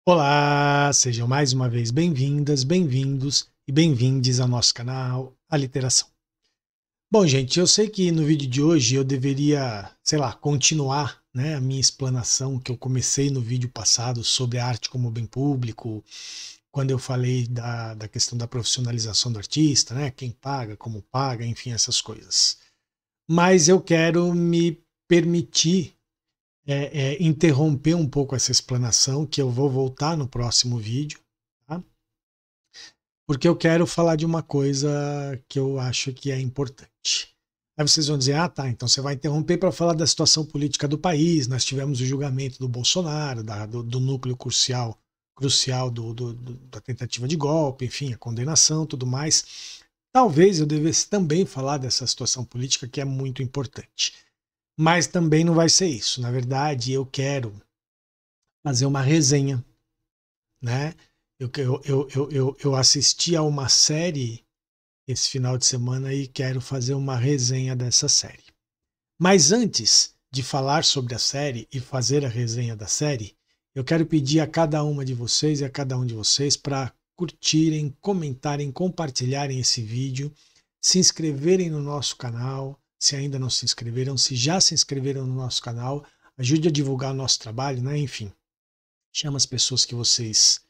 Olá, sejam mais uma vez bem-vindas, bem-vindos e bem-vindes ao nosso canal Aliteração. Bom, gente, eu sei que no vídeo de hoje eu deveria, sei lá, continuar, né, a minha explanação que eu comecei no vídeo passado sobre a arte como bem público, quando eu falei da questão da profissionalização do artista, né, quem paga, como paga, enfim, essas coisas. Mas eu quero me permitir interromper um pouco essa explanação, que eu vou voltar no próximo vídeo, tá? Porque eu quero falar de uma coisa que eu acho que é importante. Aí vocês vão dizer, ah tá, então você vai interromper para falar da situação política do país, nós tivemos o julgamento do Bolsonaro, do núcleo crucial da tentativa de golpe, enfim, a condenação, tudo mais. Talvez eu devesse também falar dessa situação política que é muito importante. Mas também não vai ser isso. Na verdade, eu quero fazer uma resenha, né? Eu assisti a uma série esse final de semana e quero fazer uma resenha dessa série. Mas antes de falar sobre a série e fazer a resenha da série, eu quero pedir a cada uma de vocês e a cada um de vocês para curtirem, comentarem, compartilharem esse vídeo, se inscreverem no nosso canal, se ainda não se inscreveram, se já se inscreveram no nosso canal, ajude a divulgar o nosso trabalho, né? Enfim, chama as pessoas que vocês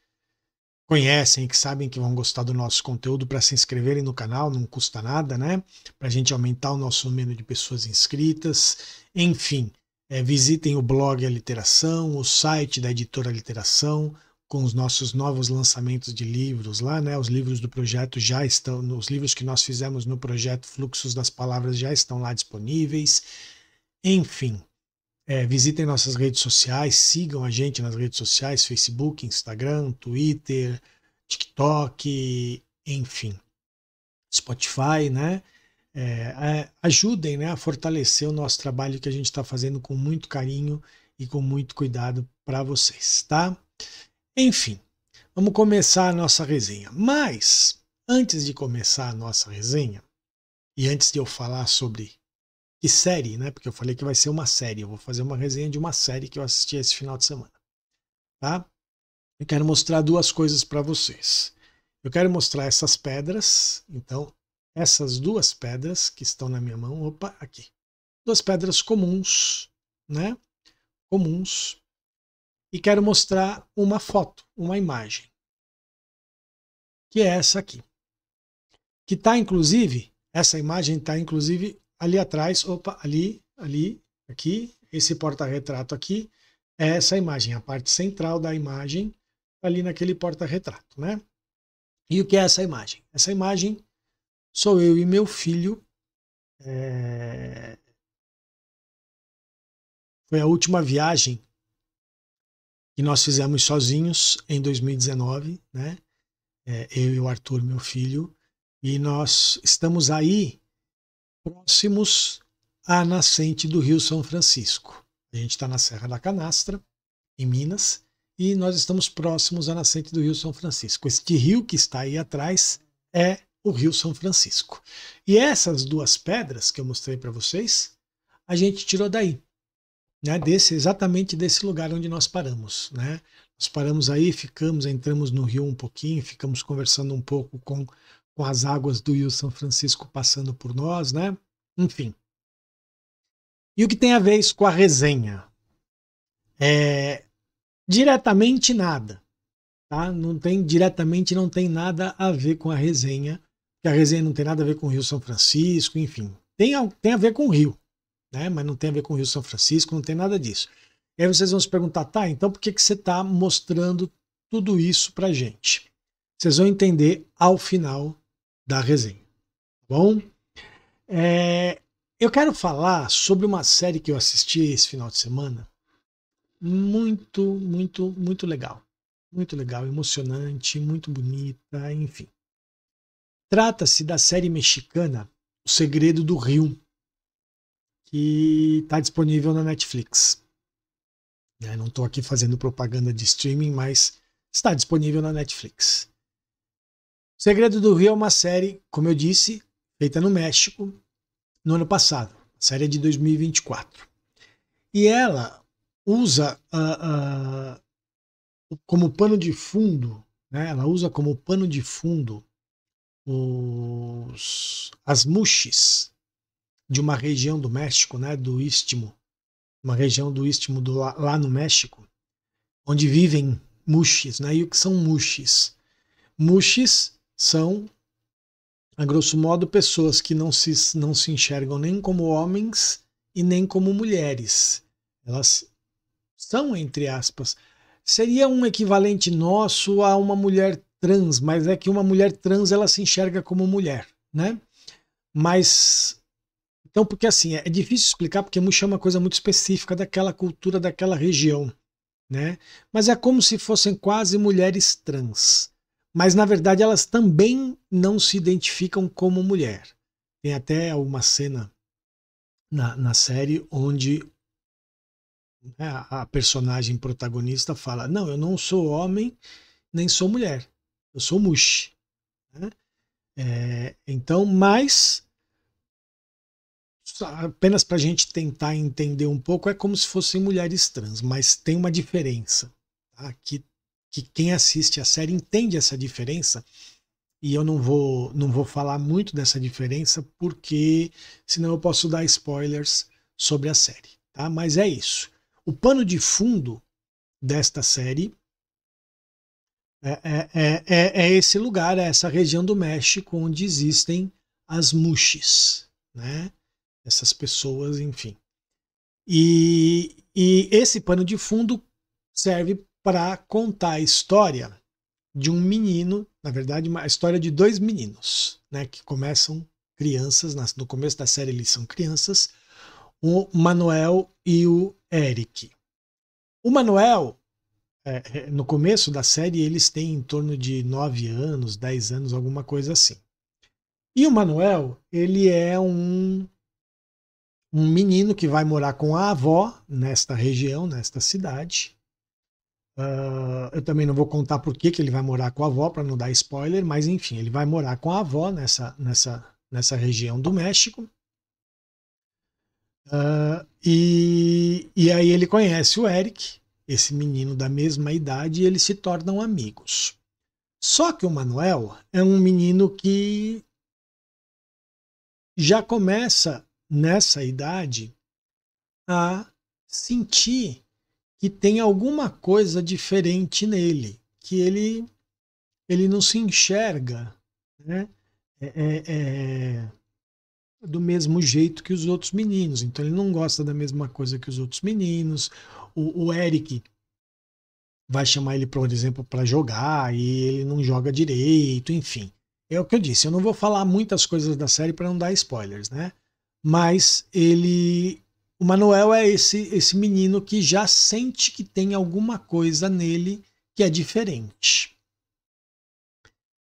conhecem, que sabem que vão gostar do nosso conteúdo para se inscreverem no canal, não custa nada, né? Para a gente aumentar o nosso número de pessoas inscritas. Enfim, visitem o blog A Literação, o site da editora Literação, com os nossos novos lançamentos de livros lá, né? Os livros do projeto já estão, os livros que nós fizemos no projeto Fluxos das Palavras já estão lá disponíveis. Enfim, visitem nossas redes sociais, sigam a gente nas redes sociais, Facebook, Instagram, Twitter, TikTok, enfim, Spotify, né? Ajudem, né, a fortalecer o nosso trabalho que a gente está fazendo com muito carinho e com muito cuidado para vocês, tá? Enfim, vamos começar a nossa resenha. Mas, antes de começar a nossa resenha, e antes de eu falar sobre que série, né? Porque eu falei que vai ser uma série. Eu vou fazer uma resenha de uma série que eu assisti esse final de semana, tá? Eu quero mostrar duas coisas para vocês. Eu quero mostrar essas pedras. Então, essas duas pedras que estão na minha mão, opa, aqui. Duas pedras comuns, né? Comuns. E quero mostrar uma foto, uma imagem, que é essa aqui. Que tá inclusive, essa imagem tá inclusive ali atrás, opa, ali, aqui, esse porta-retrato aqui, é essa imagem, a parte central da imagem, ali naquele porta-retrato, né? E o que é essa imagem? Essa imagem sou eu e meu filho. Foi a última viagem que nós fizemos sozinhos em 2019, né? Eu e o Arthur, meu filho, e nós estamos aí próximos à nascente do Rio São Francisco. A gente está na Serra da Canastra, em Minas, e nós estamos próximos à nascente do Rio São Francisco. Este rio que está aí atrás é o Rio São Francisco. E essas duas pedras que eu mostrei para vocês, a gente tirou daí, né? Exatamente desse lugar onde nós paramos, né? Nós paramos aí, entramos no rio um pouquinho, ficamos conversando um pouco com as águas do Rio São Francisco passando por nós, né? Enfim. E o que tem a ver isso com a resenha? Diretamente nada, tá? Não tem nada a ver com a resenha, que a resenha não tem nada a ver com o Rio São Francisco, enfim. Tem a ver com o Rio, né? Mas não tem a ver com o Rio São Francisco, não tem nada disso. E aí vocês vão se perguntar, tá, então por que você está mostrando tudo isso pra gente? Vocês vão entender ao final da resenha, tá bom? Eu quero falar sobre uma série que eu assisti esse final de semana, muito legal. Muito legal, emocionante, muito bonita, enfim. Trata-se da série mexicana O Segredo do Rio, que está disponível na Netflix. Não estou aqui fazendo propaganda de streaming, mas está disponível na Netflix. O Segredo do Rio é uma série, como eu disse, feita no México no ano passado. A série é de 2024. E ela usa como pano de fundo, né? Ela usa como pano de fundo as muxes de uma região do México, né? Do Istmo, uma região do Istmo lá no México, onde vivem muxes, né? E o que são muxes? Muxes são, a grosso modo, pessoas que não se enxergam nem como homens e nem como mulheres. Elas são, entre aspas, seria um equivalente nosso a uma mulher trans, mas é que uma mulher trans ela se enxerga como mulher, né? Mas então, porque assim, é difícil explicar porque Muxa é uma coisa muito específica daquela cultura, daquela região, né? Mas é como se fossem quase mulheres trans. Mas na verdade elas também não se identificam como mulher. Tem até uma cena na série onde, né, a personagem protagonista fala: Não, eu não sou homem nem sou mulher, eu sou Mushi. Né? Então, mas apenas para a gente tentar entender um pouco, é como se fossem mulheres trans, mas tem uma diferença. Tá? Que quem assiste a série entende essa diferença, e eu não vou falar muito dessa diferença, porque senão eu posso dar spoilers sobre a série. Tá? Mas é isso. O pano de fundo desta série é esse lugar, é essa região do México onde existem as muxes, né? Essas pessoas, enfim. E esse pano de fundo serve para contar a história de um menino, na verdade, a história de dois meninos, né? Que começam crianças, no começo da série eles são crianças, o Manuel e o Eric. O Manuel, no começo da série, eles têm em torno de 9 anos, 10 anos, alguma coisa assim. E o Manuel, ele é um menino que vai morar com a avó nesta região, nesta cidade. Eu também não vou contar por que ele vai morar com a avó, para não dar spoiler, mas enfim, ele vai morar com a avó nessa região do México. E aí ele conhece o Eric, esse menino da mesma idade, e eles se tornam amigos. Só que o Manuel é um menino que já começa nessa idade a sentir que tem alguma coisa diferente nele, que ele não se enxerga, né? Do mesmo jeito que os outros meninos. Então ele não gosta da mesma coisa que os outros meninos. O Eric vai chamar ele, por exemplo, para jogar e ele não joga direito, enfim. É o que eu disse, eu não vou falar muitas coisas da série para não dar spoilers, né? Mas o Manuel é esse menino que já sente que tem alguma coisa nele que é diferente.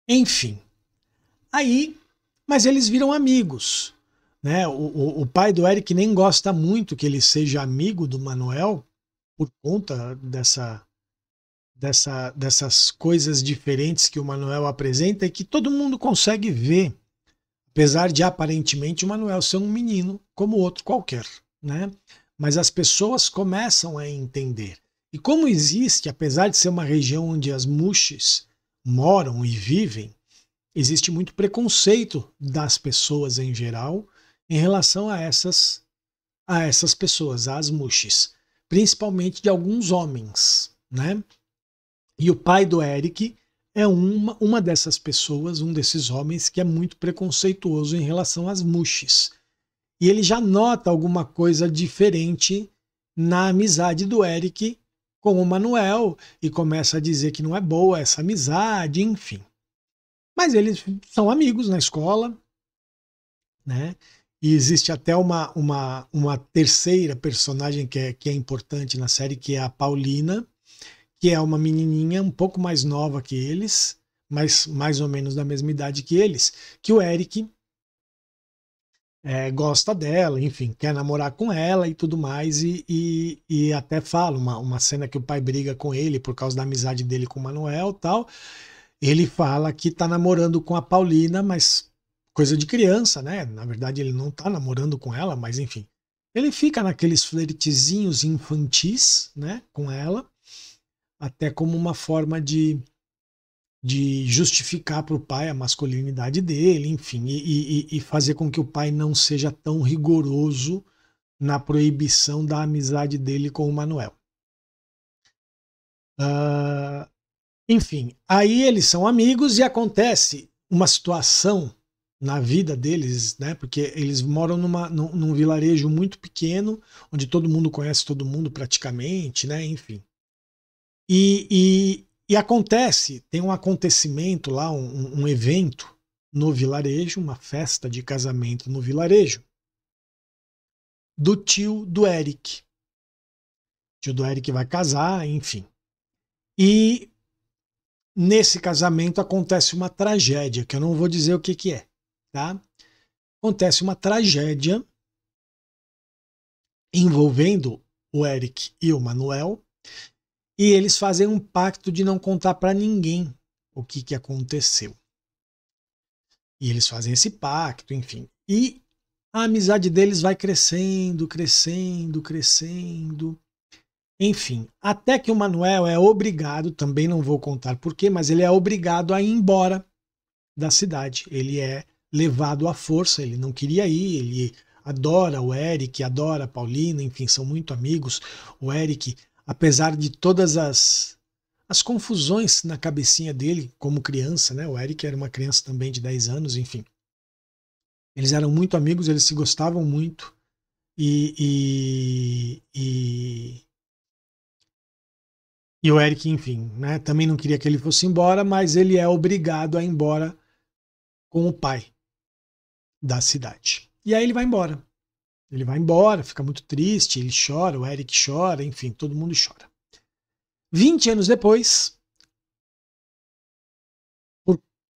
Enfim, aí, mas eles viram amigos, né? O pai do Eric nem gosta muito que ele seja amigo do Manuel por conta dessas coisas diferentes que o Manuel apresenta e que todo mundo consegue ver, apesar de aparentemente o Manuel ser um menino como outro qualquer, né? Mas as pessoas começam a entender. E como existe, apesar de ser uma região onde as muxes moram e vivem, existe muito preconceito das pessoas em geral em relação a essas pessoas, às muxes, principalmente de alguns homens, né? E o pai do Eric é uma dessas pessoas, um desses homens que é muito preconceituoso em relação às muxes. E ele já nota alguma coisa diferente na amizade do Eric com o Manuel e começa a dizer que não é boa essa amizade, enfim. Mas eles são amigos na escola, né? E existe até uma terceira personagem que é importante na série, que é a Paulina, que é uma menininha um pouco mais nova que eles, mas mais ou menos da mesma idade que eles, que o Eric gosta dela, enfim, quer namorar com ela e tudo mais, e até fala uma cena que o pai briga com ele por causa da amizade dele com o Manuel e tal. Ele fala que tá namorando com a Paulina, mas coisa de criança, né? Na verdade, ele não tá namorando com ela, mas enfim. Ele fica naqueles flertezinhos infantis, né, com ela. até como uma forma de justificar para o pai a masculinidade dele, enfim, e fazer com que o pai não seja tão rigoroso na proibição da amizade dele com o Manuel. Enfim, aí eles são amigos e acontece uma situação na vida deles, né? Porque eles moram num vilarejo muito pequeno, onde todo mundo conhece todo mundo praticamente, né? Enfim. E acontece, tem um acontecimento lá, um evento no vilarejo, uma festa de casamento no vilarejo, do tio do Eric. O tio do Eric vai casar, enfim. E nesse casamento acontece uma tragédia, que eu não vou dizer o que é, tá? Acontece uma tragédia envolvendo o Eric e o Manuel, e eles fazem um pacto de não contar para ninguém o que aconteceu. E eles fazem esse pacto, enfim. E a amizade deles vai crescendo, crescendo, crescendo. Enfim, até que o Manuel é obrigado, também não vou contar porquê, mas ele é obrigado a ir embora da cidade. Ele é levado à força, ele não queria ir, ele adora o Eric, adora a Paulina, enfim, são muito amigos. O Eric, apesar de todas as confusões na cabecinha dele como criança, né? O Eric era uma criança também de 10 anos, enfim. Eles eram muito amigos, eles se gostavam muito e o Eric, enfim, né, também não queria que ele fosse embora, mas ele é obrigado a ir embora com o pai da cidade. E aí ele vai embora. Ele vai embora, fica muito triste, ele chora, o Eric chora, enfim, todo mundo chora. 20 anos depois,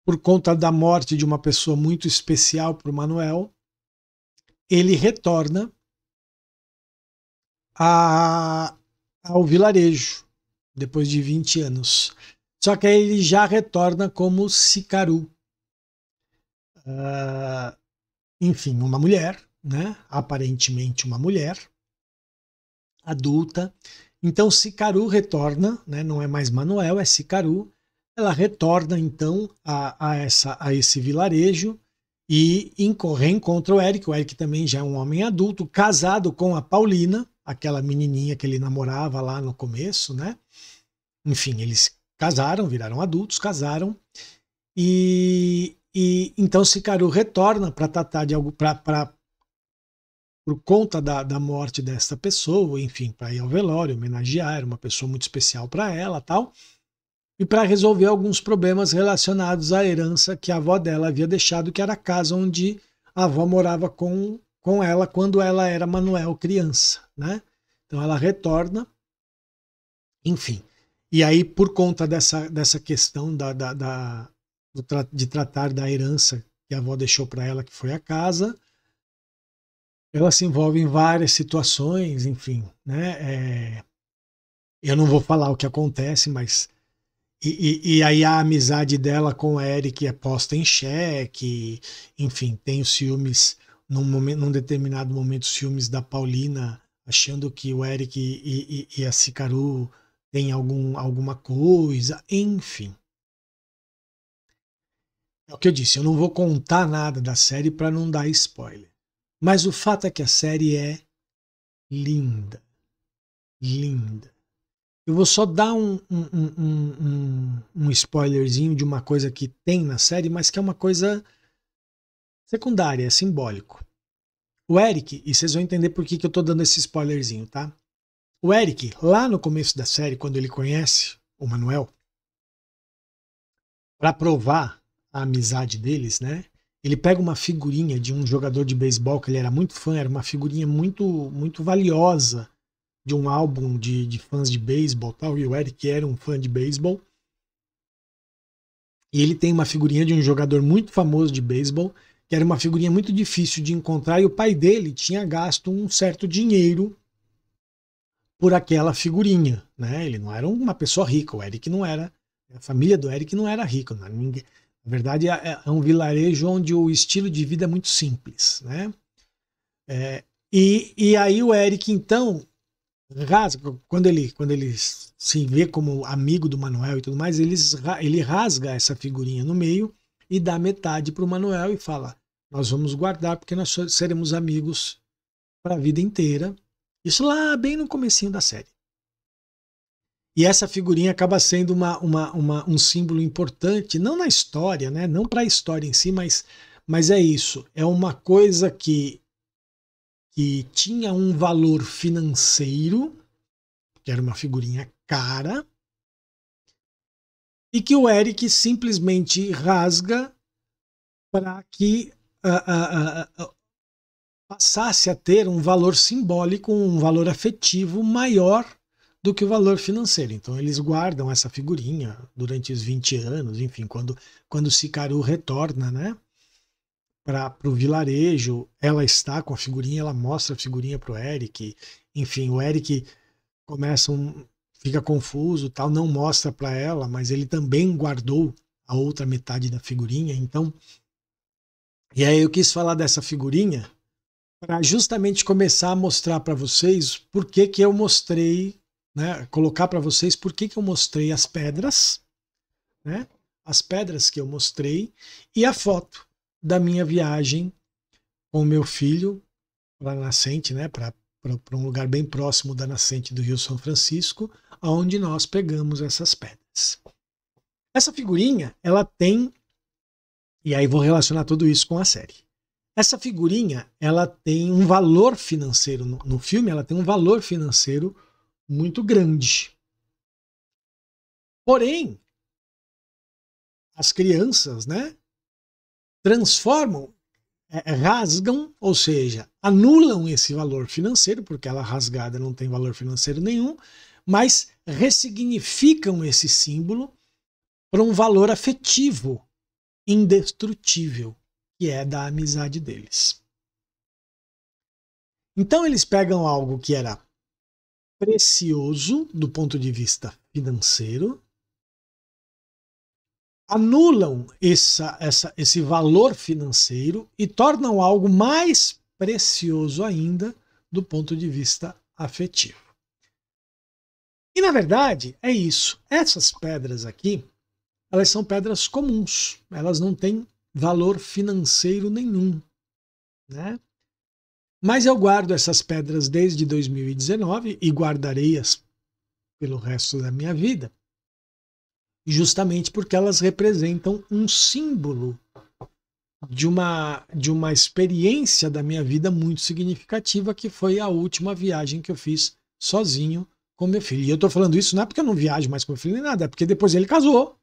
por conta da morte de uma pessoa muito especial para o Manuel, ele retorna ao vilarejo, depois de 20 anos. Só que aí ele já retorna como Sicaru. Enfim, uma mulher, né? Aparentemente uma mulher adulta. Então Sicaru retorna, né? Não é mais Manuel, é Sicaru. Ela retorna então a esse vilarejo e reencontra o Eric. O Eric também já é um homem adulto, casado com a Paulina, aquela menininha que ele namorava lá no começo, né? Enfim, eles casaram, viraram adultos, casaram e então Sicaru retorna para tratar de algo, por conta da morte dessa pessoa, enfim, para ir ao velório, homenagear, era uma pessoa muito especial para ela, tal, e para resolver alguns problemas relacionados à herança que a avó dela havia deixado, que era a casa onde a avó morava com ela quando ela era Manuel criança, né? Então ela retorna, enfim. E aí, por conta dessa questão de tratar da herança que a avó deixou para ela, que foi a casa, ela se envolve em várias situações, enfim, né? Eu não vou falar o que acontece, mas e aí a amizade dela com o Eric é posta em xeque, enfim, tem os ciúmes num determinado momento, os ciúmes da Paulina, achando que o Eric e a Sicaru têm alguma coisa, enfim. É o que eu disse, eu não vou contar nada da série para não dar spoiler. Mas o fato é que a série é linda. Linda. Eu vou só dar um spoilerzinho de uma coisa que tem na série, mas que é uma coisa secundária, é simbólico. O Eric, e vocês vão entender por que eu tô dando esse spoilerzinho, tá? O Eric, lá no começo da série, quando ele conhece o Manuel, para provar a amizade deles, né? Ele pega uma figurinha de um jogador de beisebol que ele era muito fã, era uma figurinha muito, muito valiosa de um álbum de fãs de beisebol, tal, e o Eric era um fã de beisebol. E ele tem uma figurinha de um jogador muito famoso de beisebol, que era uma figurinha muito difícil de encontrar, e o pai dele tinha gasto um certo dinheiro por aquela figurinha, né? Ele não era uma pessoa rica, o Eric não era, a família do Eric não era rica, não, ninguém, na verdade é um vilarejo onde o estilo de vida é muito simples, né? E aí o Eric então rasga, quando ele se vê como amigo do Manuel e tudo mais, ele rasga essa figurinha no meio e dá metade para o Manuel e fala: nós vamos guardar porque nós seremos amigos para a vida inteira. Isso lá bem no comecinho da série. E essa figurinha acaba sendo um símbolo importante, não na história, né? Não para a história em si, mas é isso. É uma coisa que tinha um valor financeiro, que era uma figurinha cara, e que o Eric simplesmente rasga para que passasse a ter um valor simbólico, um valor afetivo maior do que o valor financeiro. Então eles guardam essa figurinha durante os 20 anos, enfim, quando o Sikaru retorna, né, para o vilarejo, ela está com a figurinha, ela mostra a figurinha para o Eric, enfim, o Eric fica confuso, tal, não mostra para ela, mas ele também guardou a outra metade da figurinha, então. E aí eu quis falar dessa figurinha para justamente começar a mostrar para vocês por que eu mostrei, né, colocar para vocês por que eu mostrei as pedras, né, as pedras que eu mostrei e a foto da minha viagem com o meu filho para a nascente, né, para um lugar bem próximo da nascente do Rio São Francisco, onde nós pegamos essas pedras. Essa figurinha, ela tem, e aí vou relacionar tudo isso com a série. Essa figurinha, ela tem um valor financeiro, no filme ela tem um valor financeiro muito grande. Porém, as crianças, né, transformam, rasgam, ou seja, anulam esse valor financeiro, porque ela rasgada não tem valor financeiro nenhum, mas ressignificam esse símbolo para um valor afetivo indestrutível, que é da amizade deles. Então eles pegam algo que era precioso do ponto de vista financeiro, anulam esse valor financeiro e tornam algo mais precioso ainda do ponto de vista afetivo. E na verdade é isso. Essas pedras aqui, elas são pedras comuns, elas não têm valor financeiro nenhum, né? Mas eu guardo essas pedras desde 2019 e guardarei-as pelo resto da minha vida, justamente porque elas representam um símbolo de uma experiência da minha vida muito significativa, que foi a última viagem que eu fiz sozinho com meu filho. E eu estou falando isso não é porque eu não viajo mais com meu filho nem nada, é porque depois ele casou.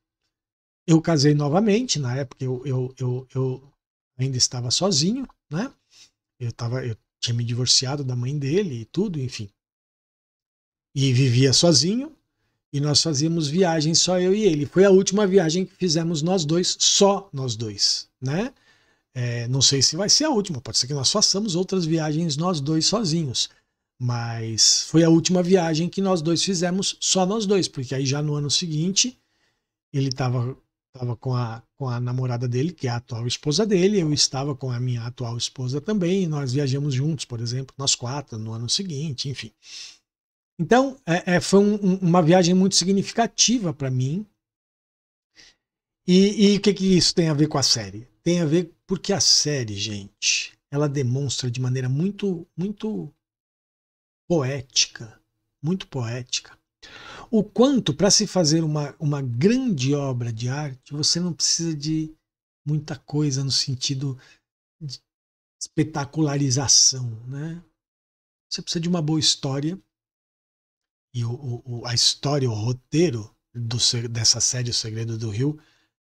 Eu casei novamente, na época eu ainda estava sozinho, né? Eu tinha me divorciado da mãe dele e tudo, enfim. E vivia sozinho, e nós fazíamos viagens só eu e ele. Foi a última viagem que fizemos nós dois, só nós dois, né? Não sei se vai ser a última, pode ser que nós façamos outras viagens nós dois sozinhos. Mas foi a última viagem que nós dois fizemos, só nós dois, porque aí já no ano seguinte ele estava com a namorada dele, que é a atual esposa dele, eu estava com a minha atual esposa também, e nós viajamos juntos, por exemplo, nós 4 no ano seguinte, enfim. Então, foi uma viagem muito significativa para mim. E o que isso tem a ver com a série? Tem a ver porque a série, gente, ela demonstra de maneira muito, muito poética, o quanto para se fazer uma grande obra de arte, você não precisa de muita coisa no sentido de espetacularização, né? Você precisa de uma boa história, e a história, o roteiro dessa série O Segredo do Rio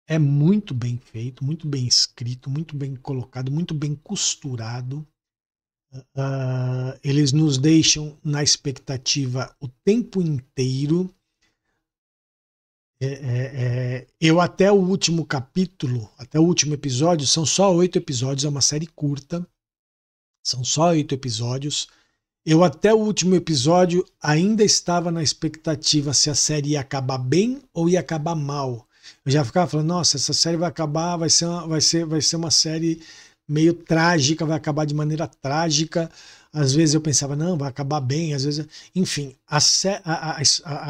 é muito bem feito, muito bem escrito, muito bem colocado, muito bem costurado. Eles nos deixam na expectativa o tempo inteiro. Eu até o último capítulo, até o último episódio, são só 8 episódios, é uma série curta, são só 8 episódios. Eu até o último episódio ainda estava na expectativa se a série ia acabar bem ou ia acabar mal. Eu já ficava falando, nossa, essa série vai acabar, vai ser uma série meio trágica, vai acabar de maneira trágica. Às vezes eu pensava, não, vai acabar bem, às vezes. Enfim,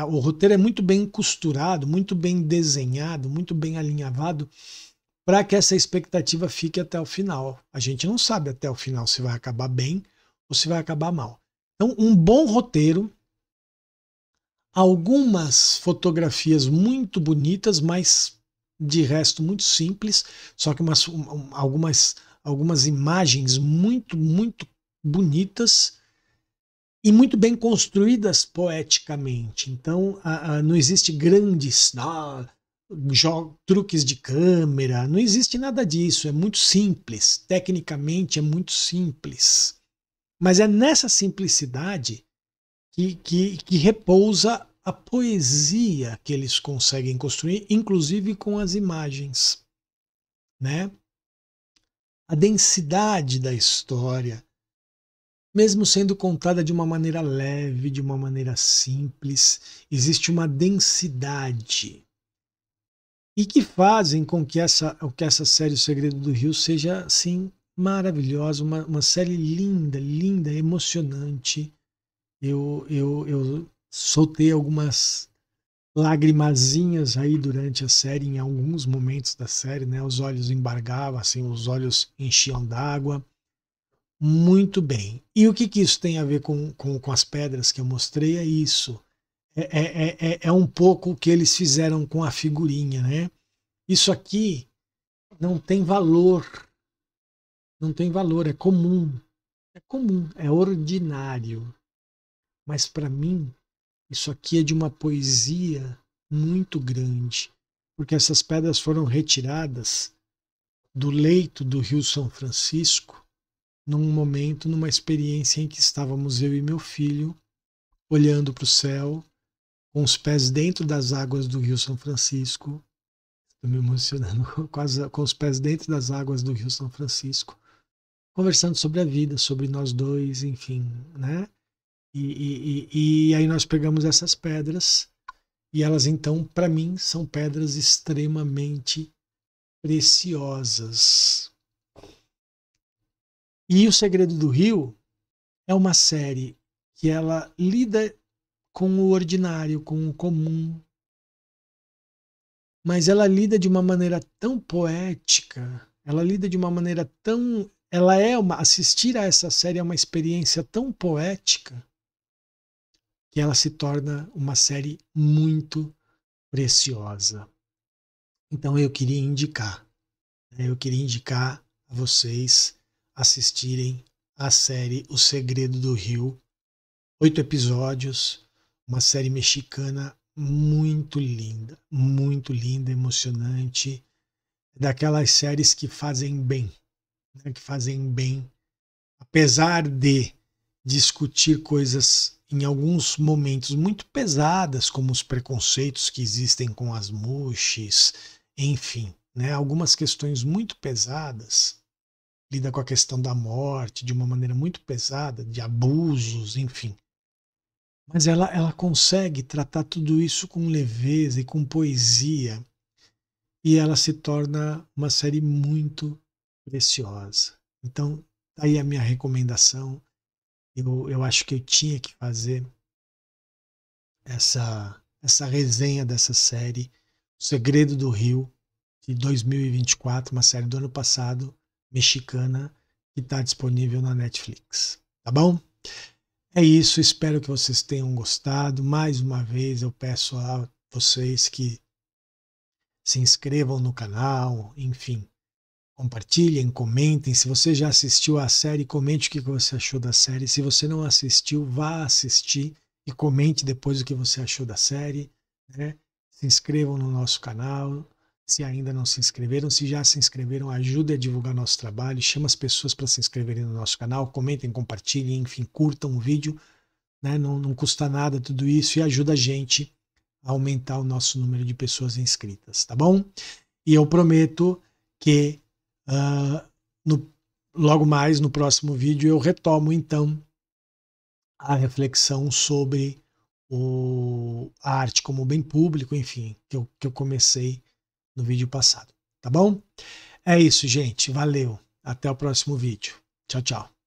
o roteiro é muito bem costurado, muito bem desenhado, muito bem alinhavado para que essa expectativa fique até o final. A gente não sabe até o final se vai acabar bem ou se vai acabar mal. Então, um bom roteiro, algumas fotografias muito bonitas, mas de resto muito simples, só que algumas imagens muito, muito bonitas e muito bem construídas poeticamente. Então, não existe grandes truques de câmera, não existe nada disso, é muito simples, tecnicamente é muito simples. Mas é nessa simplicidade que repousa a poesia que eles conseguem construir, inclusive com as imagens, né? A densidade da história, mesmo sendo contada de uma maneira leve, de uma maneira simples, existe uma densidade e que fazem com que essa série O Segredo do Rio seja assim maravilhosa, uma série linda, linda, emocionante. Eu soltei algumas lagrimazinhas aí durante a série, em alguns momentos da série, né? Os olhos embargavam, assim, os olhos enchiam d'água. Muito bem. E o que isso tem a ver com as pedras que eu mostrei? É isso. É um pouco o que eles fizeram com a figurinha, né? Isso aqui não tem valor. Não tem valor, é comum. É comum, é ordinário. Mas para mim, isso aqui é de uma poesia muito grande, porque essas pedras foram retiradas do leito do Rio São Francisco, num momento, numa experiência em que estávamos eu e meu filho olhando para o céu, com os pés dentro das águas do Rio São Francisco. Estou me emocionando, com os pés dentro das águas do Rio São Francisco, conversando sobre a vida, sobre nós dois, enfim, né? E aí nós pegamos essas pedras e elas então, para mim, são pedras extremamente preciosas. E O Segredo do Rio é uma série que ela lida com o ordinário, com o comum, mas ela lida de uma maneira tão poética, ela lida de uma maneira tão, assistir a essa série é uma experiência tão poética que ela se torna uma série muito preciosa. Então eu queria indicar a vocês assistirem a série O Segredo do Rio, 8 episódios, uma série mexicana muito linda, emocionante, daquelas séries que fazem bem, né, que fazem bem, apesar de discutir coisas em alguns momentos muito pesadas, como os preconceitos que existem com as mushes, enfim, né, algumas questões muito pesadas, lida com a questão da morte de uma maneira muito pesada, de abusos, enfim. Mas ela consegue tratar tudo isso com leveza e com poesia, e ela se torna uma série muito preciosa. Então, tá aí a minha recomendação. Eu acho que eu tinha que fazer essa resenha dessa série, O Segredo do Rio, de 2024, uma série do ano passado, mexicana, que está disponível na Netflix. Tá bom? É isso, espero que vocês tenham gostado. Mais uma vez eu peço a vocês que se inscrevam no canal, enfim, compartilhem, comentem. Se você já assistiu à série, comente o que você achou da série. Se você não assistiu, vá assistir e comente depois o que você achou da série, né? Se inscrevam no nosso canal. Se ainda não se inscreveram, se já se inscreveram, ajude a divulgar nosso trabalho, chama as pessoas para se inscreverem no nosso canal, comentem, compartilhem, enfim, curtam o vídeo, né? Não custa nada tudo isso e ajuda a gente a aumentar o nosso número de pessoas inscritas, tá bom? E eu prometo que logo mais no próximo vídeo eu retomo então a reflexão sobre a arte como bem público, enfim, que eu comecei no vídeo passado, tá bom? É isso, gente. Valeu. Até o próximo vídeo. Tchau, tchau.